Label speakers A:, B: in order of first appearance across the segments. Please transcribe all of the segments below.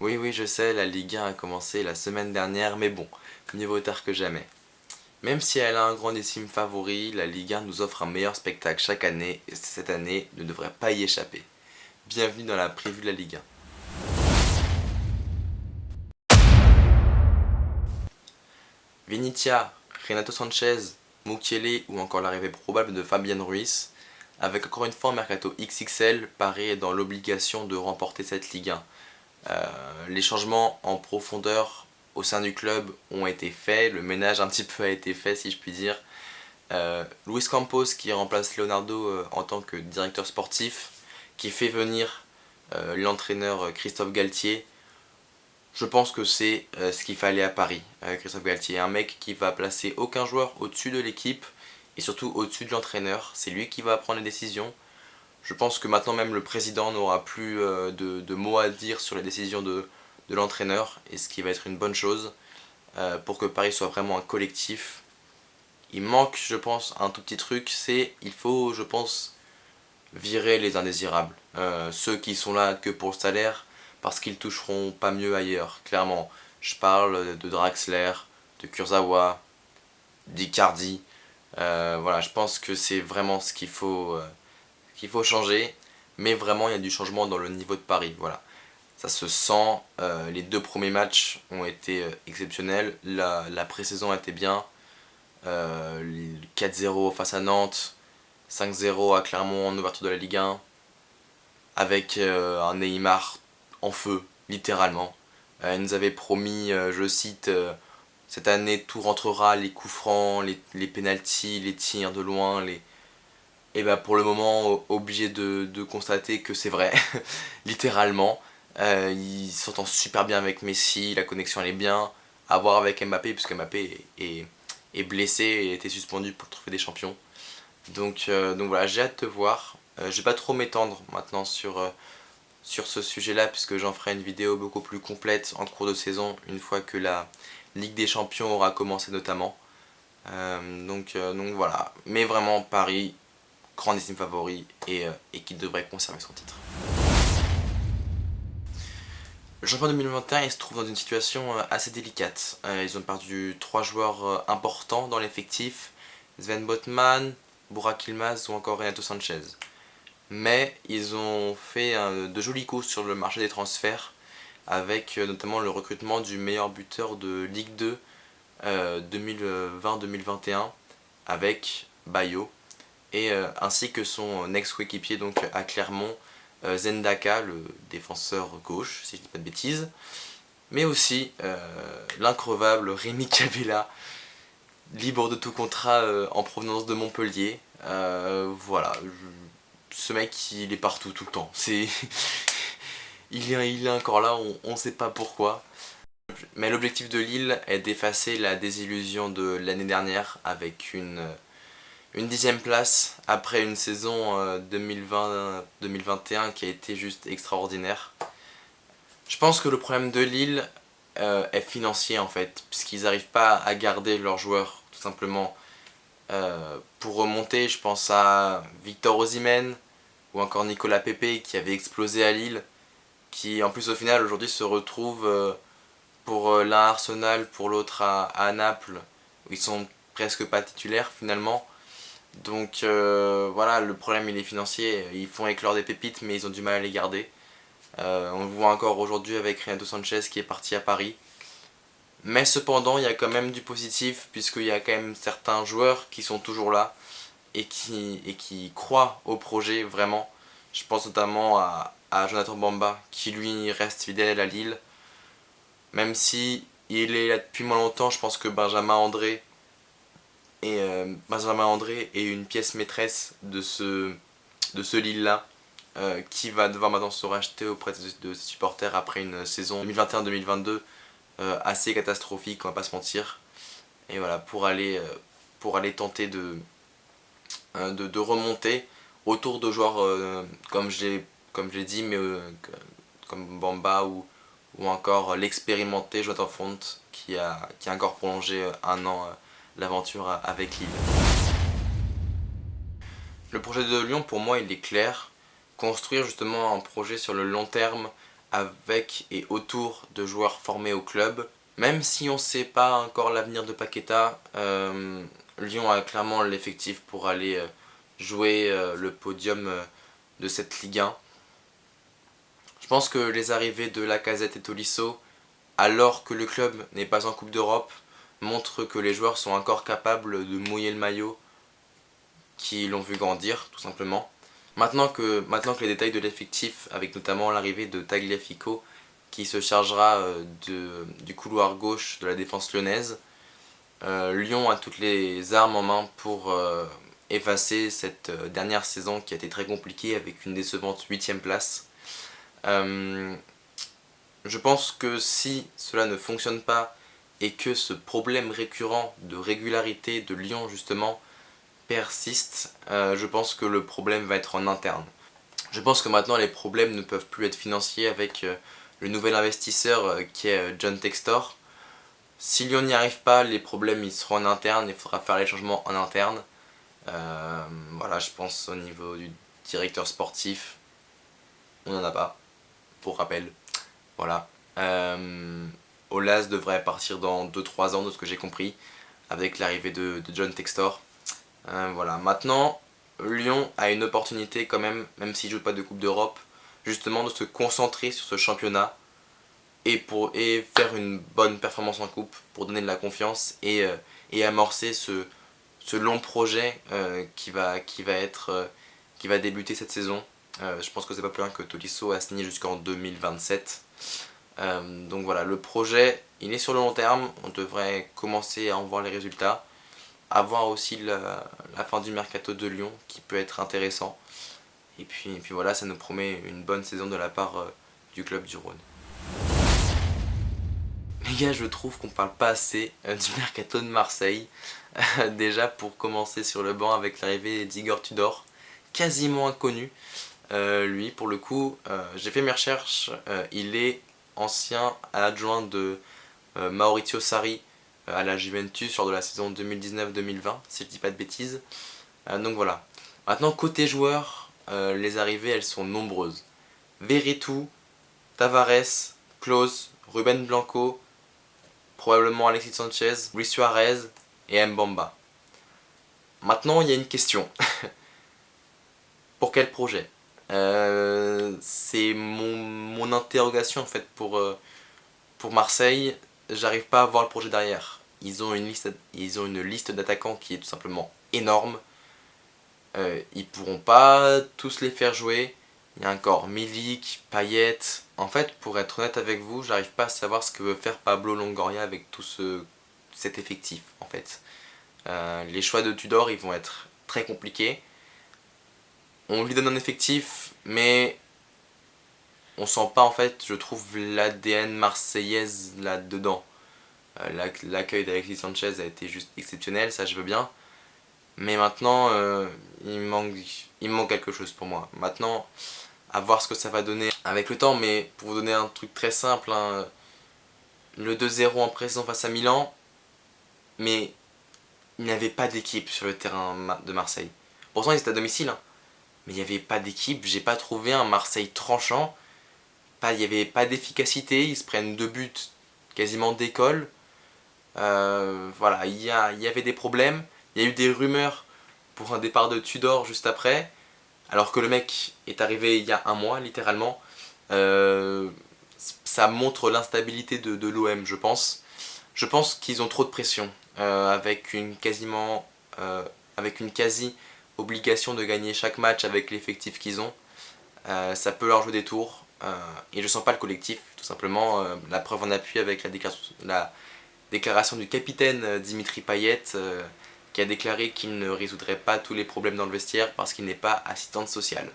A: Oui, oui, je sais, la Ligue 1 a commencé la semaine dernière, mais bon, mieux vaut tard que jamais. Même si elle a un grandissime favori, la Ligue 1 nous offre un meilleur spectacle chaque année et cette année ne devrait pas y échapper. Bienvenue dans la prévue de la Ligue 1. Vinitia, Renato Sanchez, Mukiele ou encore l'arrivée probable de Fabian Ruiz, avec encore une fois un mercato XXL, Paris est dans l'obligation de remporter cette Ligue 1. Les changements en profondeur au sein du club ont été faits, le ménage un petit peu a été fait si je puis dire. Luis Campos qui remplace Leonardo en tant que directeur sportif, qui fait venir l'entraîneur Christophe Galtier. Je pense que c'est ce qu'il fallait à Paris, Christophe Galtier. Un mec qui va placer aucun joueur au-dessus de l'équipe et surtout au-dessus de l'entraîneur. C'est lui qui va prendre les décisions. Je pense que maintenant même le président n'aura plus de mots à dire sur les décisions de l'entraîneur, et ce qui va être une bonne chose pour que Paris soit vraiment un collectif. Il manque, je pense, un tout petit truc, c'est il faut, je pense, virer les indésirables. Ceux qui sont là que pour le salaire, parce qu'ils toucheront pas mieux ailleurs, clairement. Je parle de Draxler, de Kurzawa, d'Icardi. Voilà, je pense que c'est vraiment ce qu'il faut changer, mais vraiment il y a du changement dans le niveau de Paris. Voilà, ça se sent. Les deux premiers matchs ont été exceptionnels. La pré-saison a été bien. 4-0 face à Nantes, 5-0 à Clermont en ouverture de la Ligue 1, avec un Neymar en feu, littéralement. Il nous avait promis, je cite, cette année tout rentrera, les coups francs, les pénaltys, les tirs de loin, et bah pour le moment, obligé de constater que c'est vrai, littéralement. Il s'entend super bien avec Messi, la connexion elle est bien. À voir avec Mbappé, puisque Mbappé est blessé et a été suspendu pour le Trophée des Champions. Donc voilà, j'ai hâte de voir. Je vais pas trop m'étendre maintenant sur ce sujet-là, puisque j'en ferai une vidéo beaucoup plus complète en cours de saison, une fois que la Ligue des Champions aura commencé notamment. Donc voilà, mais vraiment Paris, grandissime favori et qui devrait conserver son titre. Le champion 2021 il se trouve dans une situation assez délicate. Ils ont perdu 3 joueurs importants dans l'effectif, Sven Botman, Burak Yilmaz ou encore Renato Sanchez. Mais ils ont fait de jolis coups sur le marché des transferts, avec notamment le recrutement du meilleur buteur de Ligue 2 2020-2021 avec Bayo, et ainsi que son ex-coéquipier donc à Clermont, Zendaka, le défenseur gauche, si je ne dis pas de bêtises, mais aussi l'increvable Rémi Cavella, libre de tout contrat en provenance de Montpellier. Voilà, ce mec il est partout tout le temps. Il est encore là, on ne sait pas pourquoi. Mais l'objectif de Lille est d'effacer la désillusion de l'année dernière avec une 10e place après une saison 2020-2021 qui a été juste extraordinaire. Je pense que le problème de Lille est financier en fait, puisqu'ils n'arrivent pas à garder leurs joueurs tout simplement. Pour remonter, je pense à Victor Osimhen ou encore Nicolas Pepe qui avait explosé à Lille, qui en plus au final aujourd'hui se retrouve pour l'un à Arsenal, pour l'autre à Naples, où ils sont presque pas titulaires finalement. Donc voilà, le problème il est financier, ils font éclore des pépites mais ils ont du mal à les garder. On le voit encore aujourd'hui avec Renato Sanchez qui est parti à Paris. Mais cependant, il y a quand même du positif, puisqu'il y a quand même certains joueurs qui sont toujours là et qui croient au projet vraiment. Je pense notamment à Jonathan Bamba qui lui reste fidèle à Lille. Même si il est là depuis moins longtemps, je pense que Benjamin André est une pièce maîtresse de ce Lille-là, qui va devoir maintenant se racheter auprès de ses supporters après une saison 2021-2022 assez catastrophique, on va pas se mentir. Et voilà, pour aller tenter de remonter autour de joueurs comme je l'ai dit, mais comme Bamba ou encore l'expérimenté Jonathan Font qui a encore prolongé un an l'aventure avec Lille. Le projet de Lyon pour moi il est clair, construire justement un projet sur le long terme avec et autour de joueurs formés au club. Même si on ne sait pas encore l'avenir de Paqueta, Lyon a clairement l'effectif pour aller jouer le podium de cette Ligue 1. Je pense que les arrivées de Lacazette et Tolisso, alors que le club n'est pas en Coupe d'Europe, montrent que les joueurs sont encore capables de mouiller le maillot qui l'ont vu grandir, tout simplement. Maintenant que les détails de l'effectif, avec notamment l'arrivée de Tagliafico, qui se chargera du couloir gauche de la défense lyonnaise, Lyon a toutes les armes en main pour effacer cette dernière saison qui a été très compliquée avec une décevante 8ème place. Je pense que si cela ne fonctionne pas et que ce problème récurrent de régularité de Lyon justement persiste, je pense que le problème va être en interne. Je pense que maintenant les problèmes ne peuvent plus être financiers avec le nouvel investisseur qui est John Textor. Si Lyon n'y arrive pas, les problèmes ils seront en interne, il faudra faire les changements en interne. Voilà, je pense au niveau du directeur sportif, on n'en a pas, pour rappel. Voilà. Aulas devrait partir dans 2-3 ans de ce que j'ai compris, avec l'arrivée de John Textor. Voilà. Maintenant, Lyon a une opportunité quand même s'il ne joue pas de Coupe d'Europe, justement de se concentrer sur ce championnat et faire une bonne performance en coupe pour donner de la confiance et amorcer ce long projet qui va débuter cette saison. Je pense que c'est pas plus rien que Tolisso a signé jusqu'en 2027. Donc voilà, le projet il est sur le long terme, on devrait commencer à en voir les résultats, à voir aussi la fin du mercato de Lyon qui peut être intéressant. Et puis voilà, ça nous promet une bonne saison de la part du club du Rhône. Les gars, je trouve qu'on parle pas assez du mercato de Marseille. Déjà pour commencer sur le banc avec l'arrivée d'Igor Tudor, quasiment inconnu. Lui, pour le coup, j'ai fait mes recherches, il est ancien adjoint de Maurizio Sarri à la Juventus lors de la saison 2019-2020, si je dis pas de bêtises. Donc voilà. Maintenant, côté joueurs, les arrivées, elles sont nombreuses. Veretout, Tavares, Klose, Ruben Blanco, probablement Alexis Sanchez, Luis Suarez et Mbamba. Maintenant, il y a une question. Pour quel projet ? C'est mon interrogation en fait pour Marseille. J'arrive pas à voir le projet derrière. Ils ont une liste d'attaquants qui est tout simplement énorme. Ils pourront pas tous les faire jouer. Il y a encore Milik, Payet. En fait, pour être honnête avec vous, j'arrive pas à savoir ce que veut faire Pablo Longoria avec tout cet effectif en fait. Les choix de Tudor, ils vont être très compliqués. On lui donne un effectif, mais on sent pas en fait, je trouve, l'ADN marseillaise là-dedans. L'accueil d'Alexis Sanchez a été juste exceptionnel, ça je veux bien. Mais maintenant, il me manque quelque chose pour moi. Maintenant, à voir ce que ça va donner avec le temps, mais pour vous donner un truc très simple, hein, le 2-0 en pré-saison face à Milan, mais il n'y avait pas d'équipe sur le terrain de Marseille. Pourtant, ils étaient à domicile, hein, mais il n'y avait pas d'équipe. J'ai pas trouvé un Marseille tranchant. Il n'y avait pas d'efficacité. Ils se prennent 2 buts quasiment d'école. Voilà, il y avait des problèmes. Il y a eu des rumeurs pour un départ de Tudor juste après, alors que le mec est arrivé il y a un mois littéralement. Ça montre l'instabilité de l'OM, je pense. Je pense qu'ils ont trop de pression, avec une quasi obligation de gagner chaque match avec l'effectif qu'ils ont. Ça peut leur jouer des tours, et je sens pas le collectif, tout simplement. La preuve en appui avec la déclaration du capitaine Dimitri Payet, qui a déclaré qu'il ne résoudrait pas tous les problèmes dans le vestiaire parce qu'il n'est pas assistante sociale.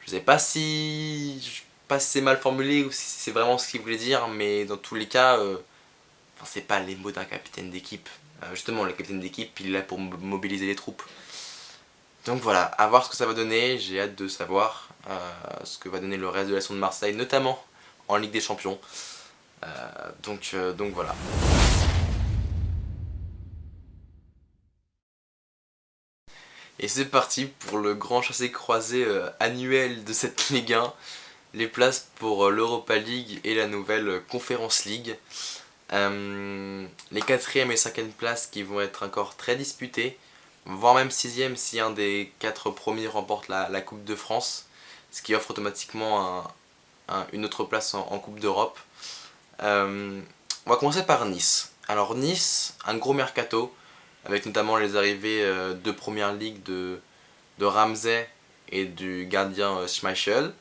A: Je sais pas si c'est mal formulé ou si c'est vraiment ce qu'il voulait dire, mais dans tous les cas, c'est pas les mots d'un capitaine d'équipe. Justement, le capitaine d'équipe, il est là pour mobiliser les troupes. Donc voilà, à voir ce que ça va donner. J'ai hâte de savoir ce que va donner le reste de la saison de Marseille, notamment en Ligue des Champions. Donc voilà. Et c'est parti pour le grand chassé-croisé annuel de cette Ligue 1. Les places pour l'Europa League et la nouvelle Conference League. Les 4e et 5e places qui vont être encore très disputées, voire même 6e si un des 4 premiers remporte la Coupe de France, ce qui offre automatiquement une autre place en Coupe d'Europe. On va commencer par Nice. Alors Nice, un gros mercato, avec notamment les arrivées de Première Ligue de Ramsey et du gardien Schmeichel.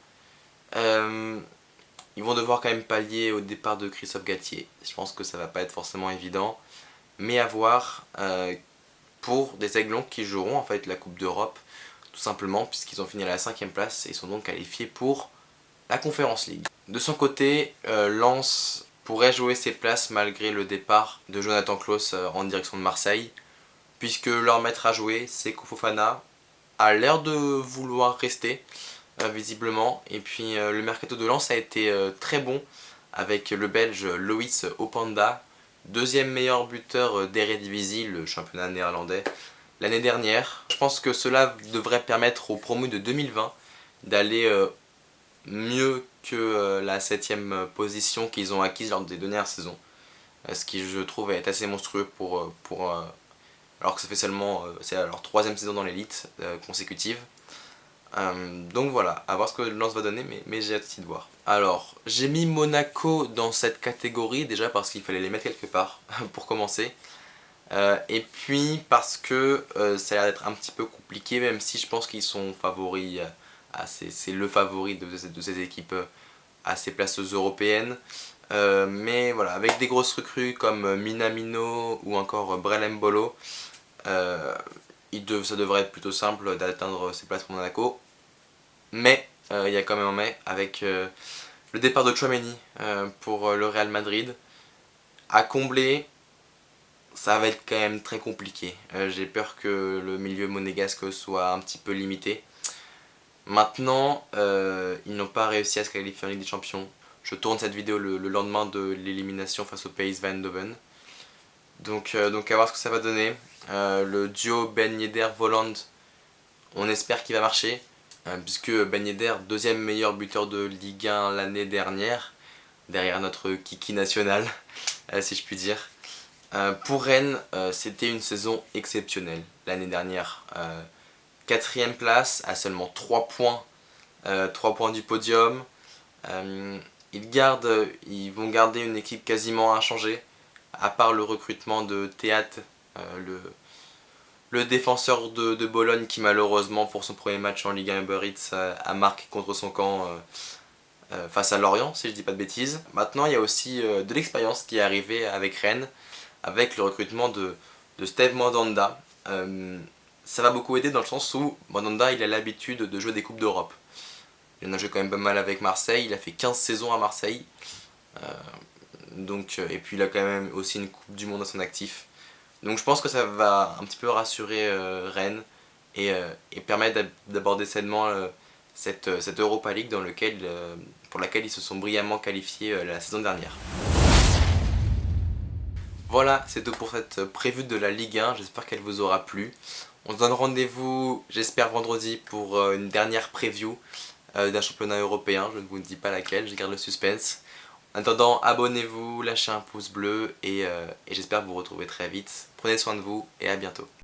A: Ils vont devoir quand même pallier au départ de Christophe Galtier. Je pense que ça va pas être forcément évident, mais à voir pour des Aiglons qui joueront en fait la Coupe d'Europe, tout simplement puisqu'ils ont fini à la 5e place et sont donc qualifiés pour la Conference League. De son côté, Lens pourrait jouer ses places malgré le départ de Jonathan Klaus en direction de Marseille, puisque leur maître à jouer, Seko Fofana, a l'air de vouloir rester visiblement. Et puis le mercato de Lens a été très bon avec le Belge Loïs Openda, deuxième meilleur buteur d'Eredivisie, le championnat néerlandais, l'année dernière. Je pense que cela devrait permettre aux promus de 2020 d'aller mieux que la 7e position qu'ils ont acquise lors des dernières saisons. Ce qui je trouve est assez monstrueux alors que ça fait seulement c'est leur 3e saison dans l'élite consécutive. Donc voilà, à voir ce que Lens va donner, mais j'ai hâte aussi de voir. Alors, j'ai mis Monaco dans cette catégorie, déjà parce qu'il fallait les mettre quelque part, pour commencer. Et puis parce que ça a l'air d'être un petit peu compliqué, même si je pense qu'ils sont favoris, c'est le favori de ces équipes à ces places européennes. Mais voilà, avec des grosses recrues comme Minamino ou encore Brel Mbolo, ça devrait être plutôt simple d'atteindre ces places pour Monaco. Mais il y a quand même un mais avec le départ de Tchouaméni pour le Real Madrid. À combler, ça va être quand même très compliqué. J'ai peur que le milieu monégasque soit un petit peu limité. Maintenant, ils n'ont pas réussi à se qualifier en Ligue des Champions. Je tourne cette vidéo le lendemain de l'élimination face au PSV Eindhoven. Donc à voir ce que ça va donner. Le duo Ben Yedder-Volland, on espère qu'il va marcher, puisque Ben Yedder, deuxième meilleur buteur de Ligue 1 l'année dernière, derrière notre kiki national, si je puis dire. Pour Rennes, c'était une saison exceptionnelle l'année dernière. 4e place à seulement 3 points, 3 points du podium. Ils vont garder une équipe quasiment inchangée, à part le recrutement de Théat, le défenseur de Bologne qui malheureusement pour son premier match en Ligue 1 Uber Eats a marqué contre son camp face à Lorient, si je dis pas de bêtises. Maintenant il y a aussi de l'expérience qui est arrivée avec Rennes, avec le recrutement de Steve Mandanda. Ça va beaucoup aider dans le sens où Mandanda il a l'habitude de jouer des Coupes d'Europe. Il en a joué quand même pas mal avec Marseille, il a fait 15 saisons à Marseille. Et puis il a quand même aussi une Coupe du Monde à son actif. Donc je pense que ça va un petit peu rassurer Rennes et permettre d'aborder sainement cette Europa League pour laquelle ils se sont brillamment qualifiés la saison dernière. Voilà, c'est tout pour cette prévue de la Ligue 1, j'espère qu'elle vous aura plu. On se donne rendez-vous, j'espère vendredi, pour une dernière preview d'un championnat européen, je ne vous dis pas laquelle, je garde le suspense. En attendant, abonnez-vous, lâchez un pouce bleu et j'espère vous retrouver très vite. Prenez soin de vous et à bientôt.